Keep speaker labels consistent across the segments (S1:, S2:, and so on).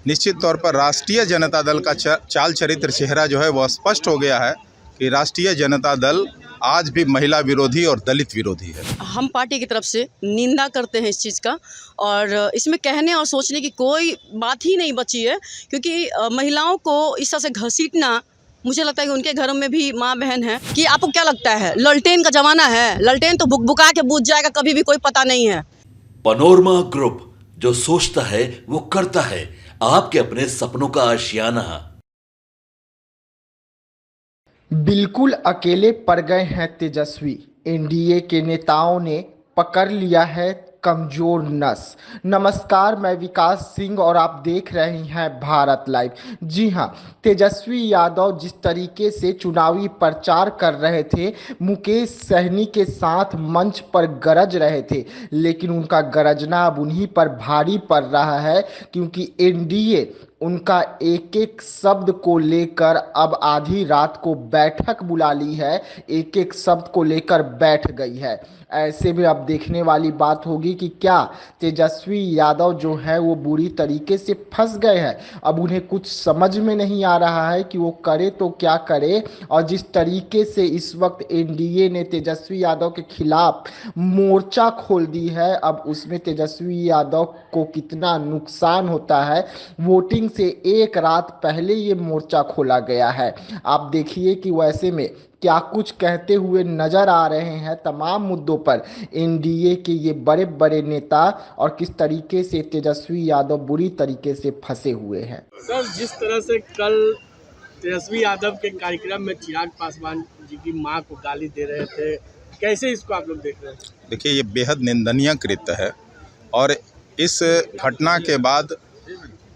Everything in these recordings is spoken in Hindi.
S1: निश्चित तौर पर राष्ट्रीय जनता दल का चाल चरित्र चेहरा जो है वह स्पष्ट हो गया है कि राष्ट्रीय जनता दल आज भी महिला विरोधी और दलित विरोधी है।
S2: हम पार्टी की तरफ से निंदा करते हैं इस चीज़ का, और इसमें कहने और सोचने की कोई बात ही नहीं बची है, क्योंकि महिलाओं को इस तरह से घसीटना, मुझे लगता है कि उनके घरों में भी माँ बहन है। कि आपको क्या लगता है, ललटेन का ज़माना है? ललटेन तो बुकबुका के बुझ जाएगा, कभी भी कोई पता नहीं है।
S3: पनोरमा ग्रुप, जो सोचता है वो करता है, आपके अपने सपनों का आशियाना।
S4: बिल्कुल अकेले पड़ गए हैं तेजस्वी। एनडीए के नेताओं ने पकड़ लिया है कमजोर नस। नमस्कार, मैं विकास सिंह और आप देख रहे हैं भारत लाइव। जी हां, तेजस्वी यादव जिस तरीके से चुनावी प्रचार कर रहे थे, मुकेश सहनी के साथ मंच पर गरज रहे थे, लेकिन उनका गरजना अब उन्हीं पर भारी पड़ रहा है, क्योंकि एनडीए उनका एक एक शब्द को लेकर अब आधी रात को बैठक बुला ली है, एक एक शब्द को लेकर बैठ गई है। ऐसे में अब देखने वाली बात होगी कि क्या तेजस्वी यादव जो है वो बुरी तरीके से फंस गए हैं। अब उन्हें कुछ समझ में नहीं आ रहा है कि वो करे तो क्या करे, और जिस तरीके से इस वक्त एनडीए ने तेजस्वी यादव के खिलाफ मोर्चा खोल दी है, अब उसमें तेजस्वी यादव को कितना नुकसान होता है। वोटिंग से एक रात पहले ये मोर्चा खोला गया है। आप देखिए कि वैसे में क्या कुछ कहते हुए नजर आ रहे हैं तमाम मुद्दों पर एनडीए के ये बड़े बड़े नेता, और किस तरीके से तेजस्वी यादव बुरी तरीके से फंसे हुए हैं।
S5: सर, जिस तरह से कल तेजस्वी यादव के कार्यक्रम में चिराग पासवान जी की मां को गाली दे रहे थे, कैसे इसको आप लोग देख रहे हैं?
S1: देखिए, ये बेहद निंदनीय कृत्य है, और इस घटना के बाद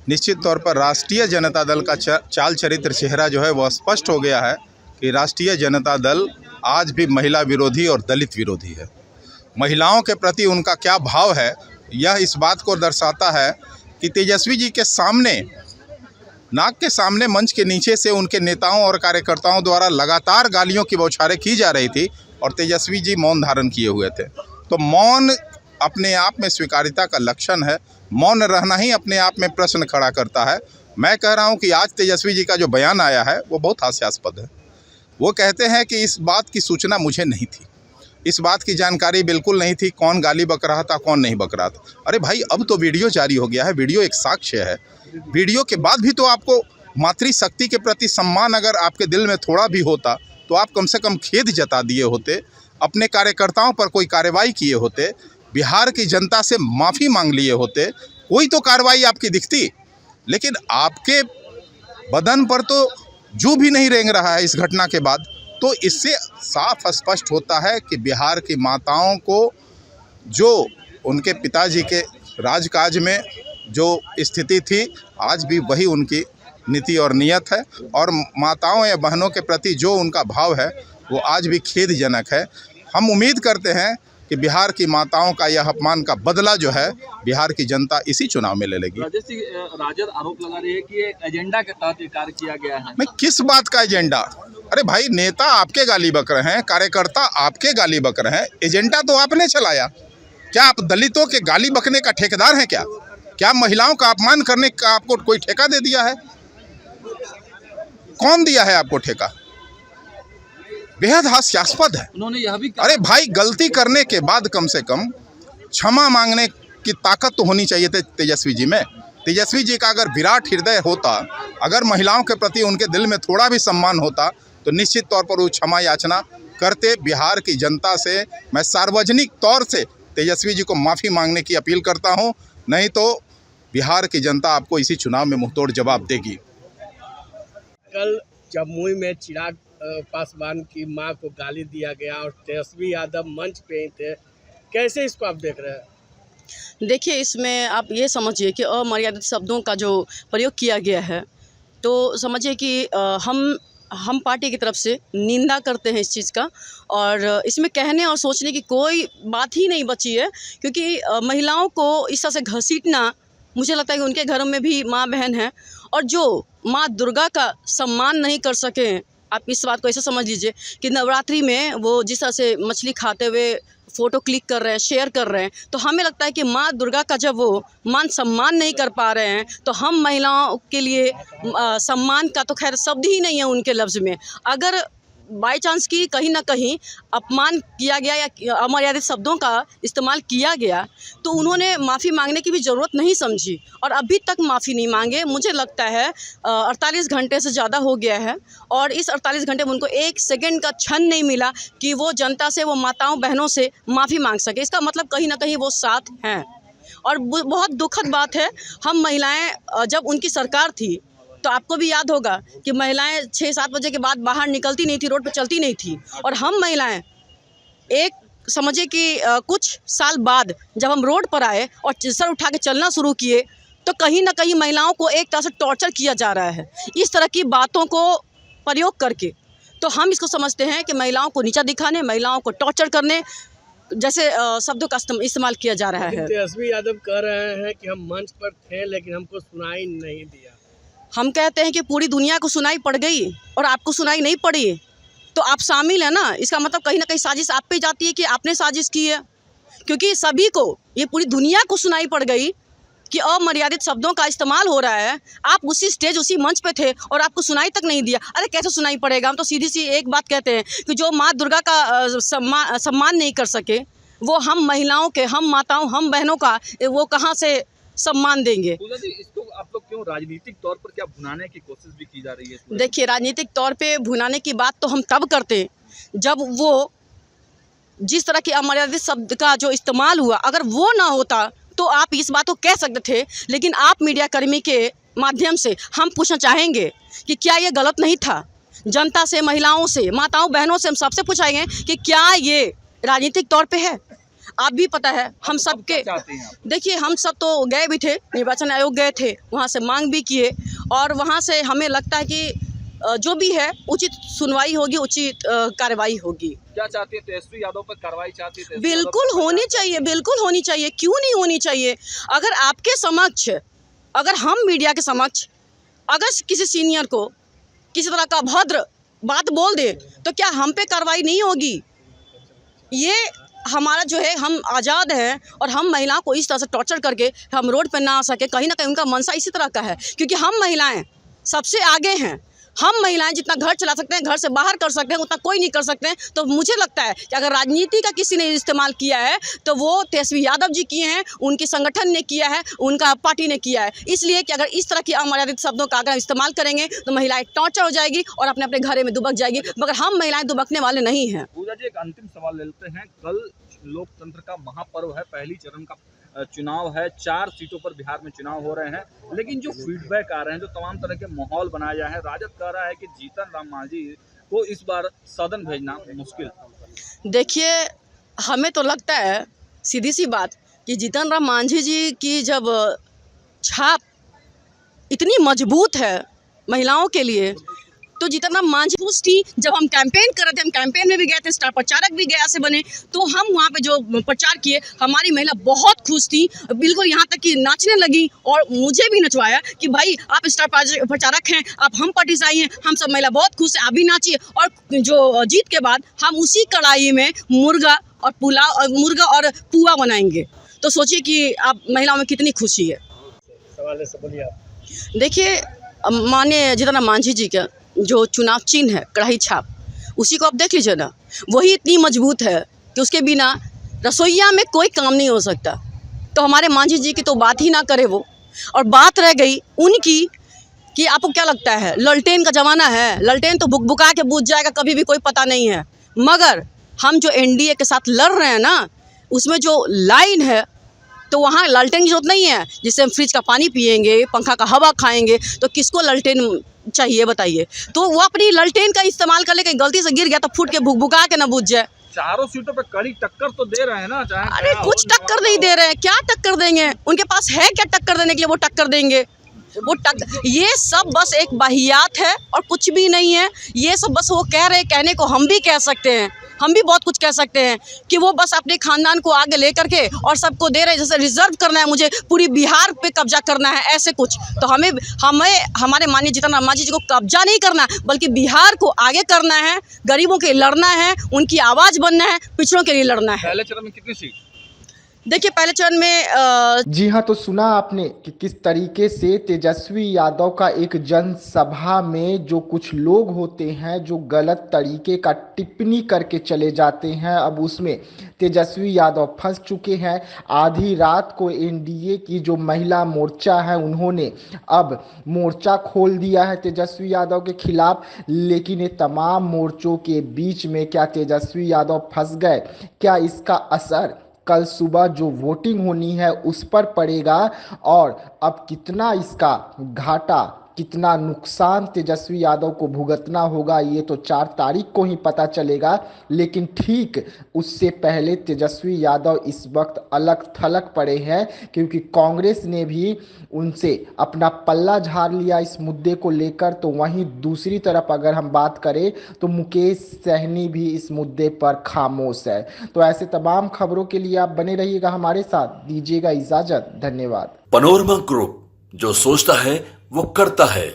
S1: निश्चित तौर पर राष्ट्रीय जनता दल का चाल चरित्र चेहरा जो है वह स्पष्ट हो गया है कि राष्ट्रीय जनता दल आज भी महिला विरोधी और दलित विरोधी है। महिलाओं के प्रति उनका क्या भाव है, यह इस बात को दर्शाता है कि तेजस्वी जी के सामने, नाक के सामने, मंच के नीचे से उनके नेताओं और कार्यकर्ताओं द्वारा लगातार गालियों की बौछारें की जा रही थी, और तेजस्वी जी मौन धारण किए हुए थे। तो मौन अपने आप में स्वीकार्यता का लक्षण है। मौन रहना ही अपने आप में प्रश्न खड़ा करता है। मैं कह रहा हूं कि आज तेजस्वी जी का जो बयान आया है वो बहुत हास्यास्पद है। वो कहते हैं कि इस बात की सूचना मुझे नहीं थी, इस बात की जानकारी बिल्कुल नहीं थी, कौन गाली बक रहा था, कौन नहीं बक रहा था। अरे भाई, अब तो वीडियो जारी हो गया है, वीडियो एक साक्ष्य है। वीडियो के बाद भी तो आपको मातृशक्ति के प्रति सम्मान अगर आपके दिल में थोड़ा भी होता तो आप कम से कम खेद जता दिए होते, अपने कार्यकर्ताओं पर कोई कार्रवाई किए होते, बिहार की जनता से माफ़ी मांग लिए होते, कोई तो कार्रवाई आपकी दिखती। लेकिन आपके बदन पर तो जू भी नहीं रेंग रहा है इस घटना के बाद। तो इससे साफ स्पष्ट होता है कि बिहार की माताओं को जो उनके पिताजी के राजकाज में जो स्थिति थी, आज भी वही उनकी नीति और नियत है, और माताओं या बहनों के प्रति जो उनका भाव है वो आज भी खेदजनक है। हम उम्मीद करते हैं कि बिहार की माताओं का यह अपमान का बदला जो है बिहार की जनता इसी चुनाव में ले लेगी।
S5: राजद आरोप लगा रही है कि एक एजेंडा के तहत ये कार्य किया गया है।
S1: मैं किस बात का एजेंडा? अरे भाई, नेता आपके गाली बक रहे हैं, कार्यकर्ता आपके गाली बक रहे हैं, एजेंडा तो आपने चलाया। क्या आप दलितों के गाली बकने का ठेकेदार हैं क्या? क्या महिलाओं का अपमान करने का आपको कोई ठेका दे दिया है? कौन दिया है आपको ठेका? बेहद हास्यास्पद है।
S5: उन्होंने यह भी कहा,
S1: अरे भाई, गलती करने के बाद कम से कम क्षमा मांगने की ताकत तो होनी चाहिए थी तेजस्वी जी में। तेजस्वी जी का अगर विराट हृदय होता, अगर महिलाओं के प्रति उनके दिल में थोड़ा भी सम्मान होता, तो निश्चित तौर पर वो क्षमा याचना करते। बिहार की जनता से मैं सार्वजनिक तौर से तेजस्वी जी को माफ़ी मांगने की अपील करता हूं, नहीं तो बिहार की जनता आपको इसी चुनाव में मुंहतोड़ जवाब देगी।
S5: कल जमुई में चिराग पासवान की मां को गाली दिया गया और तेजस्वी यादव मंच पे ही थे, कैसे इसको आप देख रहे हैं?
S2: देखिए, इसमें आप ये समझिए कि अमर्यादित शब्दों का जो प्रयोग किया गया है, तो समझिए कि हम पार्टी की तरफ से निंदा करते हैं इस चीज़ का, और इसमें कहने और सोचने की कोई बात ही नहीं बची है, क्योंकि महिलाओं को इस तरह से घसीटना, मुझे लगता है कि उनके घरों में भी माँ बहन है, और जो माँ दुर्गा का सम्मान नहीं कर सके। आप इस बात को ऐसे समझ लीजिए कि नवरात्रि में वो जिस तरह से मछली खाते हुए फ़ोटो क्लिक कर रहे हैं, शेयर कर रहे हैं, तो हमें लगता है कि माँ दुर्गा का जब वो मान सम्मान नहीं कर पा रहे हैं तो हम महिलाओं के लिए सम्मान का तो खैर शब्द ही नहीं है उनके लफ्ज़ में। अगर बाई चांस की कहीं ना कहीं अपमान किया गया या अमर्यादित शब्दों का इस्तेमाल किया गया तो उन्होंने माफ़ी मांगने की भी ज़रूरत नहीं समझी और अभी तक माफ़ी नहीं मांगे। मुझे लगता है 48 घंटे से ज़्यादा हो गया है और इस 48 घंटे में उनको 1 सेकंड का क्षण नहीं मिला कि वो जनता से, वो माताओं बहनों से माफ़ी मांग सके। इसका मतलब कहीं ना कहीं वो साथ हैं और बहुत दुखद बात है। हम महिलाएं जब उनकी सरकार थी तो आपको भी याद होगा कि महिलाएं 6-7 बजे के बाद बाहर निकलती नहीं थी, रोड पर चलती नहीं थी और हम महिलाएं एक समझिए कि कुछ साल बाद जब हम रोड पर आए और सर उठा के चलना शुरू किए तो कहीं ना कहीं महिलाओं को एक तरह से टॉर्चर किया जा रहा है इस तरह की बातों को प्रयोग करके। तो हम इसको समझते हैं कि महिलाओं को नीचा दिखाने, महिलाओं को टॉर्चर करने जैसे शब्दों का इस्तेमाल किया जा रहा है।
S5: तेजस्वी यादव कह रहे हैं कि हम मंच पर थे लेकिन हमको सुनाई नहीं दिया।
S2: हम कहते हैं कि पूरी दुनिया को सुनाई पड़ गई और आपको सुनाई नहीं पड़ी तो आप शामिल हैं ना। इसका मतलब कहीं ना कहीं साजिश आप पे जाती है कि आपने साजिश की है, क्योंकि सभी को, ये पूरी दुनिया को सुनाई पड़ गई कि अमर्यादित शब्दों का इस्तेमाल हो रहा है। आप उसी स्टेज, उसी मंच पे थे और आपको सुनाई तक नहीं दिया। अरे कैसे सुनाई पड़ेगा? हम तो सीधी सी एक बात कहते हैं कि जो माँ दुर्गा का सम्मान नहीं कर सके वो हम महिलाओं के, हम माताओं, हम बहनों का वो कहाँ से सम्मान देंगे?
S6: पूजा जी, इसको आप लोग क्यों राजनीतिक तौर पर क्या भुनाने की कोशिश भी की जा रही है?
S2: देखिए, राजनीतिक तौर पे भुनाने की बात तो हम तब करते हैं जब वो जिस तरह के अमर्यादित शब्द का जो इस्तेमाल हुआ, अगर वो ना होता तो आप इस बात को कह सकते थे। लेकिन आप मीडिया कर्मी के माध्यम से हम पूछना चाहेंगे कि क्या ये गलत नहीं था? जनता से, महिलाओं से, माताओं बहनों से हम सबसे पूछाएंगे कि क्या ये राजनीतिक तौर पे है? आप भी पता है हम सब के, देखिए हम सब तो गए भी थे, निर्वाचन आयोग गए थे, वहाँ से मांग भी किए और वहाँ से हमें लगता है कि जो भी है उचित सुनवाई होगी, उचित कार्रवाई होगी।
S6: क्या चाहती है तेजस्वी यादव पर कार्रवाई चाहती है?
S2: बिल्कुल होनी चाहिए, बिल्कुल होनी चाहिए। क्यों नहीं होनी चाहिए? अगर आपके समक्ष, अगर हम मीडिया के समक्ष अगर किसी सीनियर को किसी तरह का अभद्र बात बोल दे तो क्या हम पे कार्रवाई नहीं होगी? ये हमारा जो है, हम आज़ाद हैं और हम महिलाओं को इस तरह से टॉर्चर करके हम रोड पर ना आ सके, कहीं ना कहीं उनका मंशा इसी तरह का है। क्योंकि हम महिलाएं सबसे आगे हैं। हम महिलाएं जितना घर चला सकते हैं, घर से बाहर कर सकते हैं, उतना कोई नहीं कर सकते हैं। तो मुझे लगता है कि अगर राजनीति का किसी ने इस्तेमाल किया है तो वो तेजस्वी यादव जी किए हैं, उनके संगठन ने किया है, उनका पार्टी ने किया है। इसलिए कि अगर इस तरह की अमर्यादित शब्दों का अगर इस्तेमाल करेंगे तो महिलाएं टॉर्चर हो जाएगी और अपने अपने घरे में दुबक जाएगी, मगर हम महिलाएं दुबकने वाले नहीं हैं।
S6: पूजा जी, एक अंतिम सवाल ले लेते हैं। कल लोकतंत्र का महापर्व है, पहली चरण का चुनाव है, 4 सीटों पर बिहार में चुनाव हो रहे हैं, लेकिन जो फीडबैक आ रहे हैं, जो तमाम तरह के माहौल बनाया गया है, राजद कह रहा है कि जीतन राम मांझी को इस बार सदन भेजना मुश्किल।
S2: देखिए, हमें तो लगता है सीधी सी बात कि जीतन राम मांझी जी की जब छाप इतनी मजबूत है महिलाओं के लिए तो जीतन राम मांझी खुश थी। जब हम कैंपेन कर रहे थे, हम कैंपेन में भी गए थे, स्टार प्रचारक भी गया से बने, तो हम वहाँ पे जो प्रचार किए हमारी महिला बहुत खुश थी, बिल्कुल यहाँ तक कि नाचने लगी और मुझे भी नचवाया कि भाई आप स्टार प्रचारक हैं, आप हम पार्टी से आई हैं, हम सब महिला बहुत खुश हैं, आप भी नाचिए। और जो जीत के बाद हम उसी कढ़ाई में मुर्गा और पुलाव, मुर्गा और पुआ बनाएंगे। तो सोचिए कि आप महिलाओं में कितनी खुशी है।
S5: सवाल से बोलिए आप।
S2: देखिए, माननीय जीतन राम मांझी जी का जो चुनाव चिन्ह है, कढ़ाई छाप, उसी को आप देख लीजिए ना, वही इतनी मजबूत है कि उसके बिना रसोईया में कोई काम नहीं हो सकता। तो हमारे मांझी जी की तो बात ही ना करे वो। और बात रह गई उनकी कि आपको क्या लगता है ललटेन का ज़माना है, ललटेन तो बुकबुका के बुझ जाएगा, कभी भी कोई पता नहीं है। मगर हम जो एनडीए के साथ लड़ रहे हैं ना, उसमें जो लाइन है तो वहाँ ललटेन की जरूरत नहीं है। जिससे हम फ्रिज का पानी पिएंगे, पंखा का हवा खाएंगे, तो किसको ललटेन चाहिए बताइए? तो वो अपनी ललटेन का इस्तेमाल कर ले, कहीं गलती से गिर गया तो फूट के भुकभुका के ना बुझ जाए।
S6: 4 सीटों पे कड़ी टक्कर तो दे रहे हैं ना, चाहे
S2: अरे कुछ टक्कर नहीं दे रहे हैं, क्या टक्कर देंगे? उनके पास है क्या टक्कर देने के लिए? वो टक्कर देंगे? वो ये सब बस एक वाहियात है और कुछ भी नहीं है। ये सब बस वो कह रहे, कहने को हम भी कह सकते हैं, हम भी बहुत कुछ कह सकते हैं कि वो बस अपने खानदान को आगे लेकर के और सबको दे रहे हैं, जैसे रिजर्व करना है, मुझे पूरी बिहार पे कब्जा करना है, ऐसे कुछ। तो हमें हमारे माननीय जीतन राम मांझी जी को कब्जा नहीं करना, बल्कि बिहार को आगे करना है, गरीबों के लिए लड़ना है, उनकी आवाज़ बनना है, पिछड़ों के लिए लड़ना है।
S6: पहले चरण में कितनी सीट?
S2: देखिए पहले चरण में
S4: जी हाँ, तो सुना आपने कि किस तरीके से तेजस्वी यादव का एक जनसभा में जो कुछ लोग होते हैं जो गलत तरीके का टिप्पणी करके चले जाते हैं, अब उसमें तेजस्वी यादव फंस चुके हैं। आधी रात को एनडीए की जो महिला मोर्चा है उन्होंने अब मोर्चा खोल दिया है तेजस्वी यादव के खिलाफ, लेकिन ये तमाम मोर्चों के बीच में क्या तेजस्वी यादव फंस गए? क्या इसका असर कल सुबह जो वोटिंग होनी है उस पर पड़ेगा, और अब कितना इसका घाटा, कितना नुकसान तेजस्वी यादव को भुगतना होगा, ये तो 4 तारीख को ही पता चलेगा। लेकिन ठीक उससे पहले तेजस्वी यादव इस वक्त अलग थलग पड़े हैं, क्योंकि कांग्रेस ने भी उनसे अपना पल्ला झाड़ लिया इस मुद्दे को लेकर। तो वहीं दूसरी तरफ अगर हम बात करें तो मुकेश सहनी भी इस मुद्दे पर खामोश है। तो ऐसे तमाम खबरों के लिए आप बने रहिएगा हमारे साथ, दीजिएगा इजाजत, धन्यवाद।
S3: पनोरमा ग्रुप, जो सोचता है वो करता है।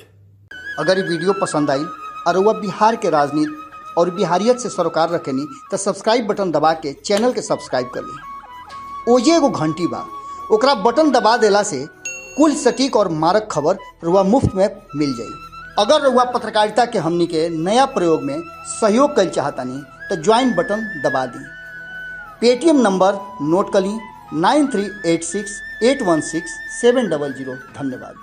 S7: अगर ये वीडियो पसंद आई और वह बिहार के राजनीति और बिहारियत से सरोकार रखेनी तो सब्सक्राइब बटन दबा के चैनल के सब्सक्राइब कर ली। ओजे एगो घंटी बा, ओकरा बटन दबा देला से कुल सटीक और मारक खबर रुआ मुफ्त में मिल जाई। अगर रुआ पत्रकारिता के हमनी के नया प्रयोग में सहयोग कर चाहतानी तो ज्वाइन बटन दबा दी। पेटीएम नंबर नोट कर ली 9386816700। धन्यवाद।